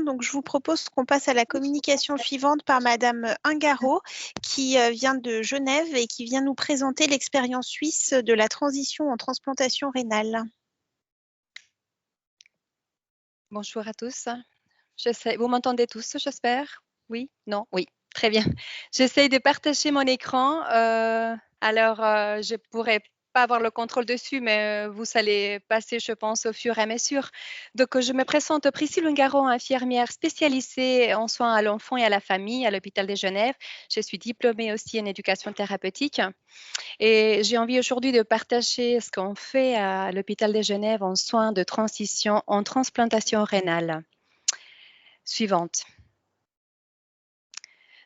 Donc, je vous propose qu'on passe à la communication suivante par Madame Ungaro, qui vient de Genève et qui vient nous présenter l'expérience suisse de la transition en transplantation rénale. Bonjour à tous. Vous m'entendez tous, j'espère? Oui? Non? Oui, très bien. J'essaye de partager mon écran. Je pourrais pas avoir le contrôle dessus, mais vous allez passer, je pense, au fur et à mesure. Donc, je me présente Priscille Ungaro, infirmière spécialisée en soins à l'enfant et à la famille à l'hôpital de Genève. Je suis diplômée aussi en éducation thérapeutique. Et j'ai envie aujourd'hui de partager ce qu'on fait à l'hôpital de Genève en soins de transition en transplantation rénale. Suivante.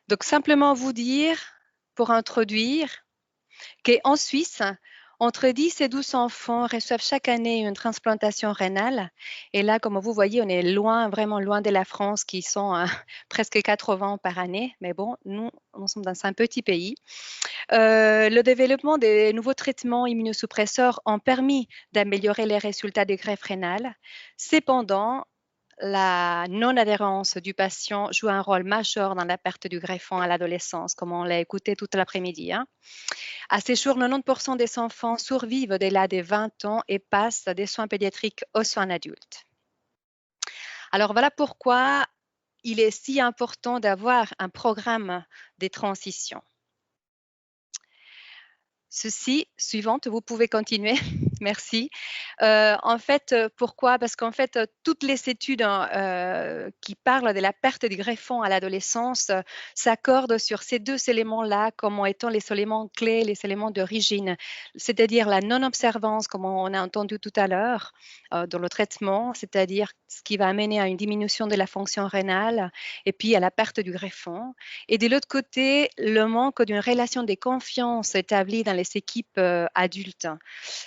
Donc, simplement vous dire, pour introduire, qu'en Suisse, entre 10 et 12 enfants reçoivent chaque année une transplantation rénale. Et là, comme vous voyez, on est loin, vraiment loin de la France, qui sont presque 80 par année. Mais bon, nous sommes dans un petit pays. Le développement des nouveaux traitements immunosuppresseurs ont permis d'améliorer les résultats des greffes rénales. Cependant, la non-adhérence du patient joue un rôle majeur dans la perte du greffon à l'adolescence, comme on l'a écouté toute l'après-midi. À ces jours, 90% des enfants survivent au-delà des 20 ans et passent des soins pédiatriques aux soins adultes. Alors voilà pourquoi il est si important d'avoir un programme de transition. Suivante, vous pouvez continuer. Merci. Pourquoi? Parce qu'en fait, toutes les études qui parlent de la perte du greffon à l'adolescence s'accordent sur ces deux éléments-là comme étant les éléments clés, les éléments d'origine, c'est-à-dire la non-observance, comme on a entendu tout à l'heure, dans le traitement, c'est-à-dire ce qui va amener à une diminution de la fonction rénale et puis à la perte du greffon. Et de l'autre côté, le manque d'une relation de confiance établie dans les équipes adultes.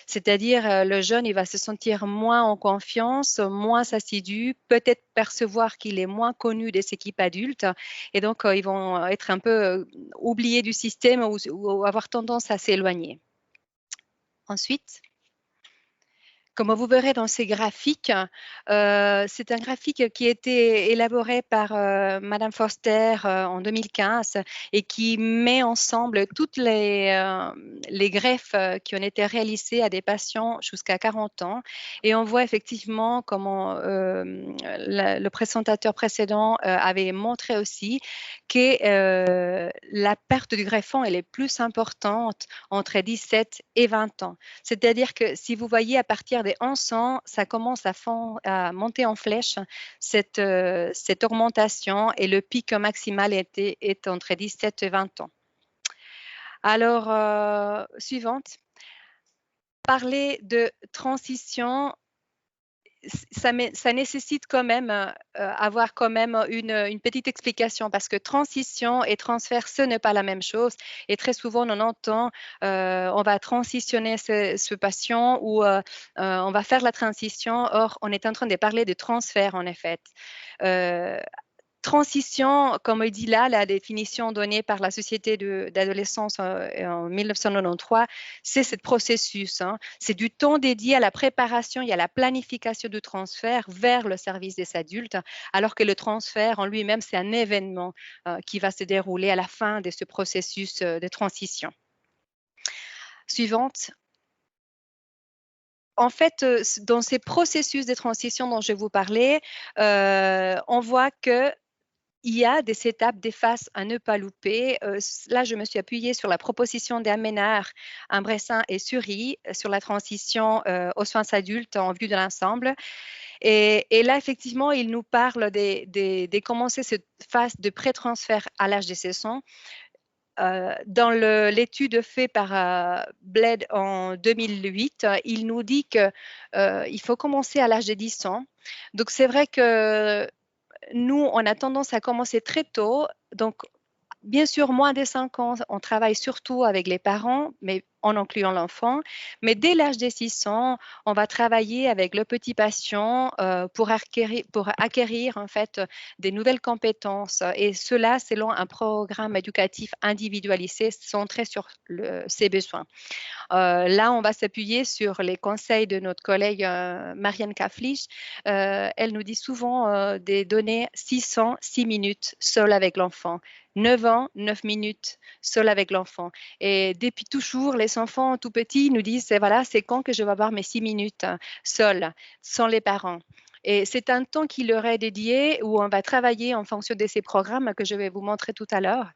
C'est-à-dire, le jeune, il va se sentir moins en confiance, moins assidu, peut-être percevoir qu'il est moins connu des équipes adultes. Et donc, ils vont être un peu oubliés du système ou avoir tendance à s'éloigner. Ensuite, comme vous verrez dans ces graphiques, c'est un graphique qui a été élaboré par Madame Foster en 2015 et qui met ensemble toutes les greffes qui ont été réalisées à des patients jusqu'à 40 ans. Et on voit effectivement comment le présentateur précédent avait montré aussi que la perte du greffon elle est plus importante entre 17 et 20 ans. C'est-à-dire que si vous voyez à partir des 11 ans, ça commence à monter en flèche, cette augmentation, et le pic maximal est entre 17 et 20 ans. Alors, suivante. Parler de transition, ça nécessite quand même avoir quand même une petite explication, parce que transition et transfert, ce n'est pas la même chose. Et très souvent, on entend on va transitionner ce patient ou on va faire la transition. Or, on est en train de parler de transfert, en effet. Transition, comme dit là, la définition donnée par la Société d'adolescence en 1993, c'est ce processus. C'est du temps dédié à la préparation et à la planification du transfert vers le service des adultes, alors que le transfert en lui-même, c'est un événement qui va se dérouler à la fin de ce processus de transition. Suivante. En fait, dans ces processus de transition dont je vous parlais, on voit que il y a des étapes, des phases à ne pas louper. Là, je me suis appuyée sur la proposition d'Amenard, Imbressin et Suri sur la transition aux soins adultes en vue de l'ensemble. Et là, effectivement, il nous parle de commencer cette phase de pré-transfert à l'âge de 16 ans. Dans l'étude faite par Bled en 2008, il nous dit qu'il faut commencer à l'âge de 10 ans. Donc, c'est vrai que nous, on a tendance à commencer très tôt. Donc, Bien sûr, moins de 5 ans, on travaille surtout avec les parents, mais en incluant l'enfant. Mais dès l'âge de 6 ans, on va travailler avec le petit patient pour acquérir en fait des nouvelles compétences et cela selon un programme éducatif individualisé centré sur ses besoins. Là, on va s'appuyer sur les conseils de notre collègue Marianne Kaflich. Elle nous dit souvent des données 600, 6 minutes seul avec l'enfant. 9 ans, 9 minutes seul avec l'enfant. Et depuis toujours, les enfants tout petits nous disent, voilà, c'est quand que je vais avoir mes 6 minutes seul, sans les parents. Et c'est un temps qui leur est dédié où on va travailler en fonction de ces programmes que je vais vous montrer tout à l'heure.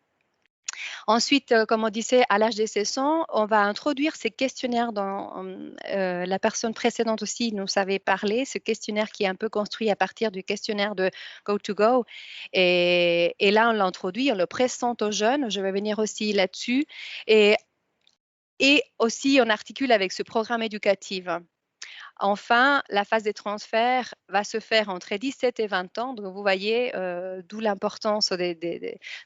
Ensuite, comme on disait, à l'âge des 16 ans, on va introduire ces questionnaires dans la personne précédente aussi nous avait parlé, ce questionnaire qui est un peu construit à partir du questionnaire de Go2Go. Et là, on l'introduit, on le présente aux jeunes. Je vais venir aussi là-dessus. Et aussi, on articule avec ce programme éducatif. Enfin, la phase des transferts va se faire entre 17 et 20 ans. Donc, vous voyez, d'où l'importance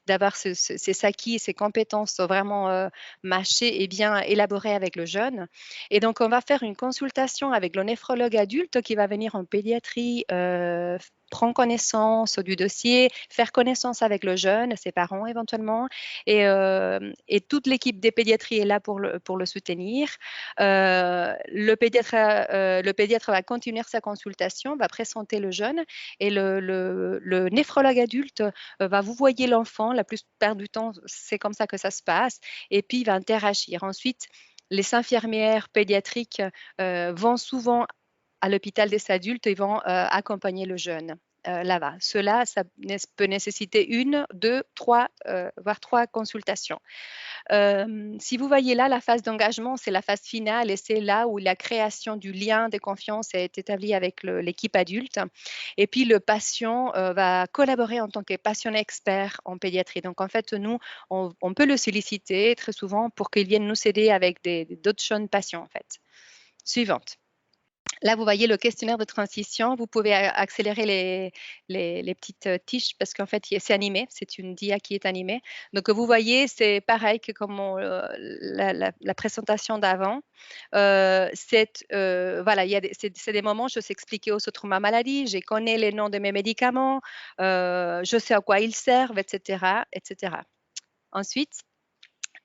d'avoir ces acquis, ces compétences vraiment mâchées et bien élaborées avec le jeune. Et donc, on va faire une consultation avec le néphrologue adulte qui va venir en pédiatrie, prendre connaissance du dossier, faire connaissance avec le jeune, ses parents éventuellement, et toute l'équipe des pédiatries est là pour le soutenir. Le pédiatre va continuer sa consultation, va présenter le jeune et le néphrologue adulte va vous voyer l'enfant. La plupart du temps, c'est comme ça que ça se passe. Et puis, il va interagir. Ensuite, les infirmières pédiatriques vont souvent à l'hôpital des adultes et vont accompagner le jeune là-bas. Cela, ça peut nécessiter 1, 2, 3, voire 3 consultations. Si vous voyez là, la phase d'engagement, c'est la phase finale et c'est là où la création du lien de confiance est établie avec l'équipe adulte. Et puis, le patient va collaborer en tant que patient expert en pédiatrie. Donc, en fait, nous, on peut le solliciter très souvent pour qu'il vienne nous aider avec d'autres jeunes patients, en fait. Suivante. Là, vous voyez le questionnaire de transition. Vous pouvez accélérer les petites tiges parce qu'en fait, c'est animé. C'est une dia qui est animée. Donc, vous voyez, c'est pareil que comme la présentation d'avant. Voilà, c'est des moments, je sais expliquer aux autres ma maladie, je connais les noms de mes médicaments, je sais à quoi ils servent, etc., etc. Ensuite,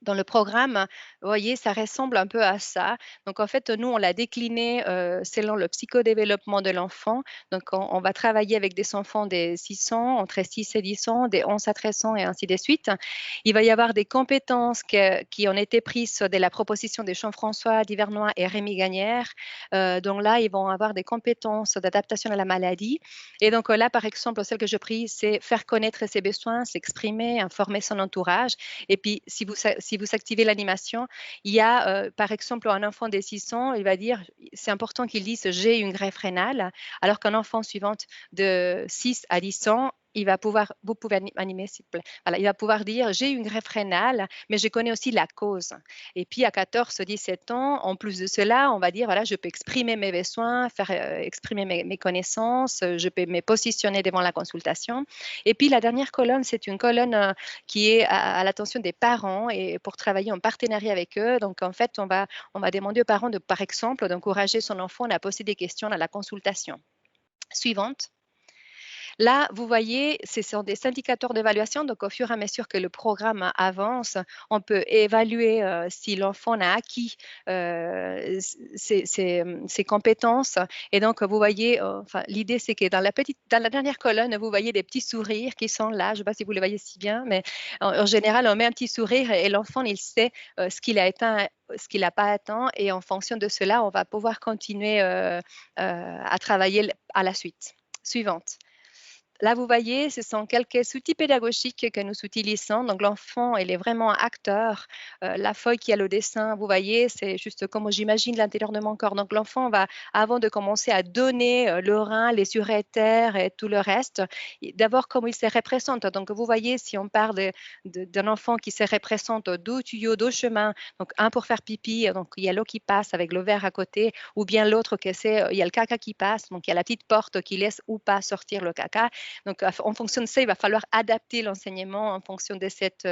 dans le programme, vous voyez, ça ressemble un peu à ça. Donc, en fait, nous, on l'a décliné selon le psychodéveloppement de l'enfant. Donc, on va travailler avec des enfants des 6 ans, entre 6 et 10 ans, des 11 à 13 ans et ainsi de suite. Il va y avoir des compétences qui ont été prises de la proposition de Jean-François Divernois et Rémi Gagnère. Donc là, ils vont avoir des compétences d'adaptation à la maladie. Et donc là, par exemple, celle que je prie, c'est faire connaître ses besoins, s'exprimer, informer son entourage. Et puis, si vous activez l'animation, il y a, par exemple, un enfant de 6 ans, il va dire, c'est important qu'il dise j'ai une greffe rénale, alors qu'un enfant suivant de 6 à 10 ans, vous pouvez animer s'il vous plaît. Voilà, il va pouvoir dire j'ai une greffe rénale, mais je connais aussi la cause. Et puis à 14-17 ans, en plus de cela, on va dire voilà, je peux exprimer mes besoins, faire exprimer mes connaissances, je peux me positionner devant la consultation. Et puis la dernière colonne, c'est une colonne qui est à l'attention des parents et pour travailler en partenariat avec eux. Donc en fait, on va demander aux parents de, par exemple, d'encourager son enfant à poser des questions à la consultation. Suivante. Là, vous voyez, ce sont des indicateurs d'évaluation. Donc, au fur et à mesure que le programme avance, on peut évaluer si l'enfant a acquis ses compétences. Et donc, vous voyez, l'idée, c'est que dans la dernière colonne, vous voyez des petits sourires qui sont là. Je ne sais pas si vous les voyez si bien, mais en général, on met un petit sourire et l'enfant, il sait ce qu'il a atteint, ce qu'il n'a pas atteint. Et en fonction de cela, on va pouvoir continuer à travailler à la suite. Suivante. Là, vous voyez, ce sont quelques outils pédagogiques que nous utilisons. Donc, l'enfant, il est vraiment acteur. La feuille qui a le dessin, vous voyez, c'est juste comme j'imagine l'intérieur de mon corps. Donc, l'enfant va, avant de commencer à donner le rein, les urétères et tout le reste, d'abord, comment il se représente. Donc, vous voyez, si on parle d'un enfant qui se représente 2 tuyaux, 2 chemins, donc un pour faire pipi, donc il y a l'eau qui passe avec le verre à côté, ou bien l'autre, il y a le caca qui passe, donc il y a la petite porte qui laisse ou pas sortir le caca. Donc, en fonction de ça, il va falloir adapter l'enseignement en fonction de cette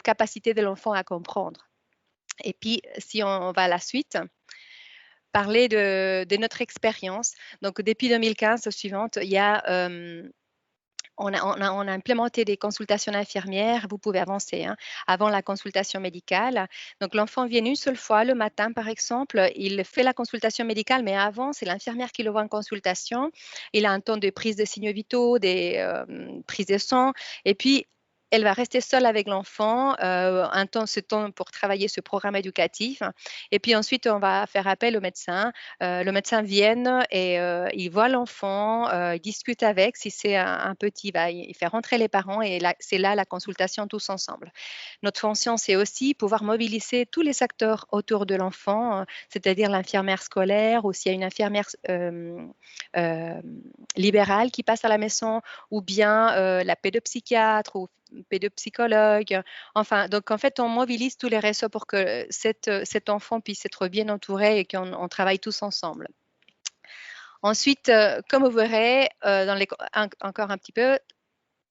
capacité de l'enfant à comprendre. Et puis, si on va à la suite, parler de notre expérience. Donc, depuis 2015 suivante, il y a on a implémenté des consultations infirmières. Vous pouvez avancer hein, avant la consultation médicale. Donc, l'enfant vient une seule fois le matin, par exemple. Il fait la consultation médicale, mais avant, c'est l'infirmière qui le voit en consultation. Il a un temps de prise de signes vitaux, des prises de sang. Et puis, elle va rester seule avec l'enfant, ce temps pour travailler ce programme éducatif. Et puis ensuite, on va faire appel au médecin. Le médecin vient et il voit l'enfant, il discute avec. Si c'est un petit, il fait rentrer les parents et c'est là la consultation tous ensemble. Notre fonction, c'est aussi pouvoir mobiliser tous les acteurs autour de l'enfant, c'est-à-dire l'infirmière scolaire ou s'il y a une infirmière euh, libérale qui passe à la maison ou bien la pédopsychiatre ou pédopsychologue. Enfin, donc en fait, on mobilise tous les réseaux pour que cet enfant puisse être bien entouré et qu'on travaille tous ensemble. Ensuite, comme vous verrez, encore un petit peu,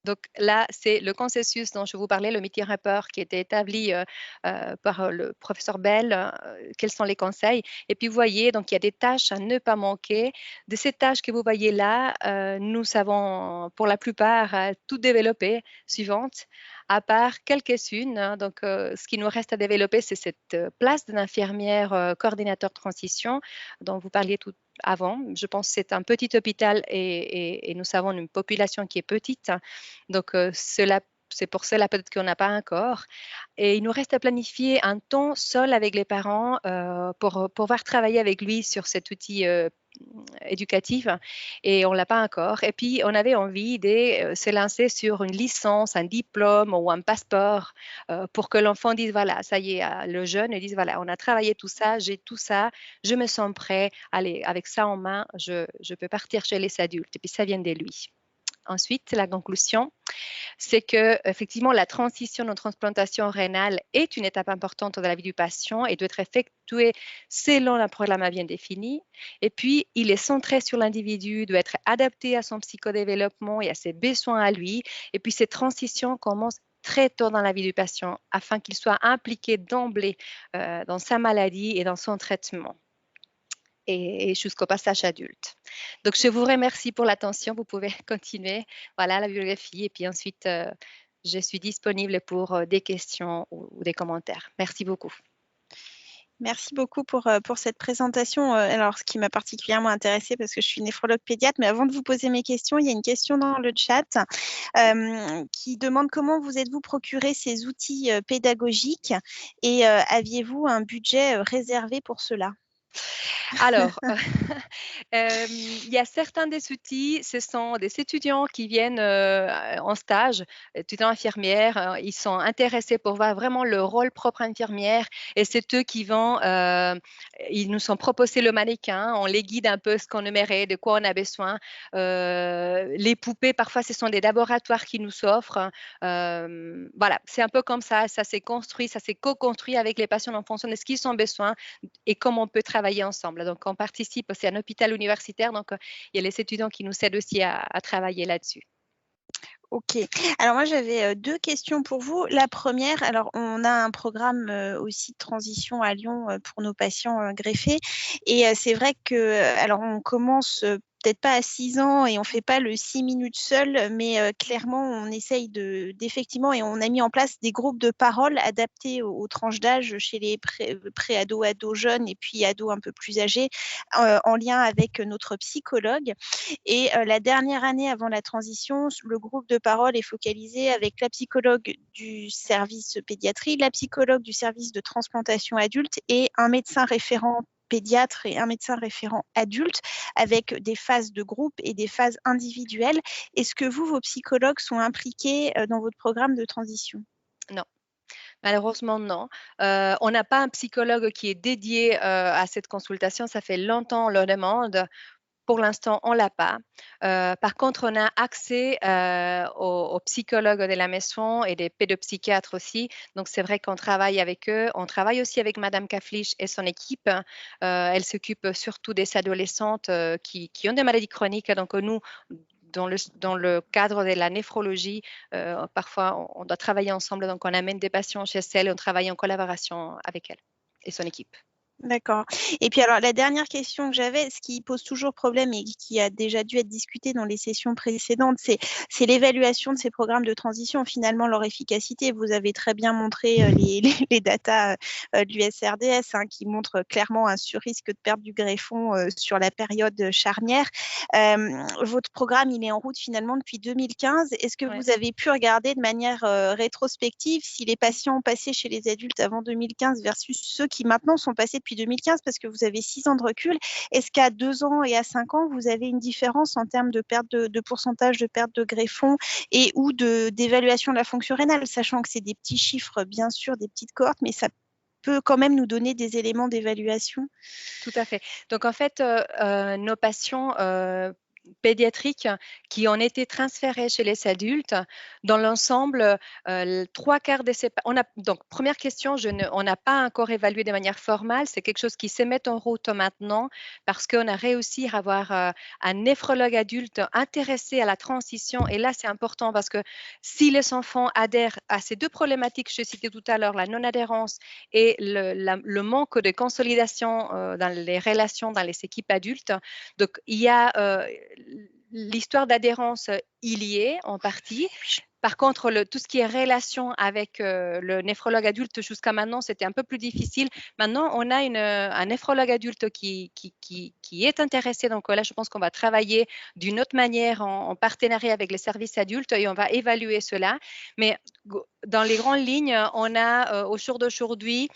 donc là, c'est le consensus dont je vous parlais, le meeting report qui était établi par le professeur Bell. Quels sont les conseils? Et puis, vous voyez, donc il y a des tâches à ne pas manquer. De ces tâches que vous voyez là, nous savons pour la plupart tout développer, suivantes, à part quelques-unes. Hein. Donc, ce qui nous reste à développer, c'est cette place d'une infirmière coordinateur transition dont vous parliez tout avant. Je pense que c'est un petit hôpital et nous savons une population qui est petite. Donc, c'est pour cela peut-être qu'on n'a pas encore. Et il nous reste à planifier un temps seul avec les parents pour pouvoir travailler avec lui sur cet outil éducatif et on ne l'a pas encore. Et puis, on avait envie de se lancer sur une licence, un diplôme ou un passeport pour que l'enfant dise, voilà, ça y est, le jeune, dise, voilà, on a travaillé tout ça, j'ai tout ça, je me sens prêt, allez, avec ça en main, je peux partir chez les adultes. Et puis, ça vient de lui. Ensuite, la conclusion, c'est que effectivement la transition en transplantation rénale est une étape importante dans la vie du patient et doit être effectuée selon un programme bien défini. Et puis, il est centré sur l'individu, doit être adapté à son psychodéveloppement et à ses besoins à lui. Et puis, cette transition commence très tôt dans la vie du patient afin qu'il soit impliqué d'emblée dans sa maladie et dans son traitement et jusqu'au passage adulte. Donc, je vous remercie pour l'attention. Vous pouvez continuer. Voilà la bibliographie. Et puis ensuite, je suis disponible pour des questions ou des commentaires. Merci beaucoup. Merci beaucoup pour cette présentation. Alors, ce qui m'a particulièrement intéressée, parce que je suis néphrologue pédiatre, mais avant de vous poser mes questions, il y a une question dans le chat qui demande comment vous êtes-vous procuré ces outils pédagogiques et aviez-vous un budget réservé pour cela? Alors, il y a certains des outils, ce sont des étudiants qui viennent en stage, étudiants infirmières, ils sont intéressés pour voir vraiment le rôle propre infirmière et c'est eux qui vont, ils nous sont proposés le mannequin, on les guide un peu ce qu'on aimerait, de quoi on a besoin. Les poupées, parfois, ce sont des laboratoires qui nous s'offrent. Voilà, c'est un peu comme ça s'est construit, ça s'est co-construit avec les patients en fonction de ce qu'ils ont besoin et comment on peut travailler ensemble. Donc, on participe, c'est un hôpital universitaire, donc il y a les étudiants qui nous aident aussi à travailler là-dessus. Ok. Alors moi j'avais deux questions pour vous. La première, alors on a un programme aussi de transition à Lyon pour nos patients greffés et c'est vrai que alors on commence peut-être pas à 6 ans et on fait pas le 6 minutes seul, mais clairement on essaye d'effectivement et on a mis en place des groupes de parole adaptés aux tranches d'âge chez les pré-ados, ados jeunes et puis ados un peu plus âgés en lien avec notre psychologue. Et la dernière année avant la transition, le groupe de parole est focalisé avec la psychologue du service pédiatrie, la psychologue du service de transplantation adulte et un médecin référent pédiatre et un médecin référent adulte avec des phases de groupe et des phases individuelles. Est-ce que vous, vos psychologues sont impliqués dans votre programme de transition? Non. Malheureusement, non. On n'a pas un psychologue qui est dédié à cette consultation. Ça fait longtemps, on le demande. Pour l'instant, on ne l'a pas. Par contre, on a accès aux psychologues de la maison et des pédopsychiatres aussi. Donc, c'est vrai qu'on travaille avec eux. On travaille aussi avec Madame Kaflich et son équipe. Elle s'occupe surtout des adolescentes qui ont des maladies chroniques. Donc, nous, dans le cadre de la néphrologie, parfois, on doit travailler ensemble. Donc, on amène des patients chez elle et on travaille en collaboration avec elle et son équipe. D'accord. Et puis alors la dernière question que j'avais, ce qui pose toujours problème et qui a déjà dû être discuté dans les sessions précédentes, c'est l'évaluation de ces programmes de transition, finalement leur efficacité. Vous avez très bien montré les datas de l'USRDS qui montrent clairement un surrisque de perte du greffon sur la période charnière. Votre programme, il est en route finalement depuis 2015. Est-ce que vous avez pu regarder de manière rétrospective si les patients passés chez les adultes avant 2015 versus ceux qui maintenant sont passés depuis 2015, parce que vous avez 6 ans de recul, est-ce qu'à 2 ans et à 5 ans, vous avez une différence en termes de perte de pourcentage de perte de greffon et ou d'évaluation de la fonction rénale, sachant que c'est des petits chiffres, bien sûr, des petites cohortes, mais ça peut quand même nous donner des éléments d'évaluation? Tout à fait. Donc en fait, nos patients pédiatriques qui ont été transférés chez les adultes, dans l'ensemble, 3/4 de ces donc première question, on n'a pas encore évalué de manière formelle, c'est quelque chose qui se met en route maintenant parce qu'on a réussi à avoir, un néphrologue adulte intéressé à la transition et là, c'est important parce que si les enfants adhèrent à ces 2 problématiques que je citais tout à l'heure, la non-adhérence et le manque de consolidation, dans les relations dans les équipes adultes, donc il y a, l'histoire d'adhérence, il y est en partie. Par contre, tout ce qui est relation avec le néphrologue adulte, jusqu'à maintenant, c'était un peu plus difficile. Maintenant, on a un néphrologue adulte qui est intéressé. Donc là, je pense qu'on va travailler d'une autre manière en partenariat avec les services adultes et on va évaluer cela. Mais dans les grandes lignes, on a au jour d'aujourd'hui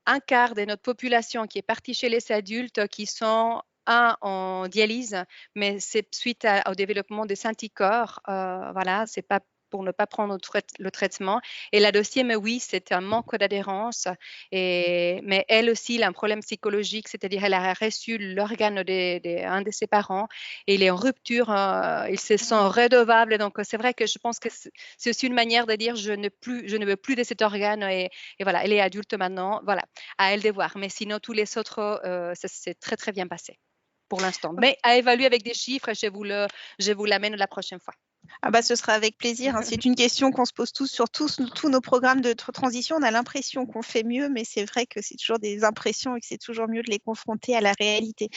1/4 de notre population qui est partie chez les adultes qui sont en dialyse, mais c'est suite au développement des anticorps. Voilà, c'est pas pour ne pas prendre le traitement. Et la deuxième, oui, c'est un manque d'adhérence. Mais elle aussi, elle a un problème psychologique, c'est-à-dire elle a reçu l'organe d'un de ses parents et il est en rupture. Il se sent redevable. Donc, c'est vrai que je pense que c'est aussi une manière de dire je ne veux plus de cet organe et voilà, elle est adulte maintenant. Voilà, à elle de voir. Mais sinon, tous les autres, ça s'est très, très bien passé pour l'instant. Mais à évaluer avec des chiffres, je vous l'amène la prochaine fois. Ah bah, ce sera avec plaisir. C'est une question qu'on se pose tous sur tous nos programmes de transition. On a l'impression qu'on fait mieux, mais c'est vrai que c'est toujours des impressions et que c'est toujours mieux de les confronter à la réalité.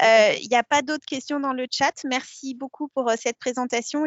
Il n'y a pas d'autres questions dans le chat. Merci beaucoup pour cette présentation.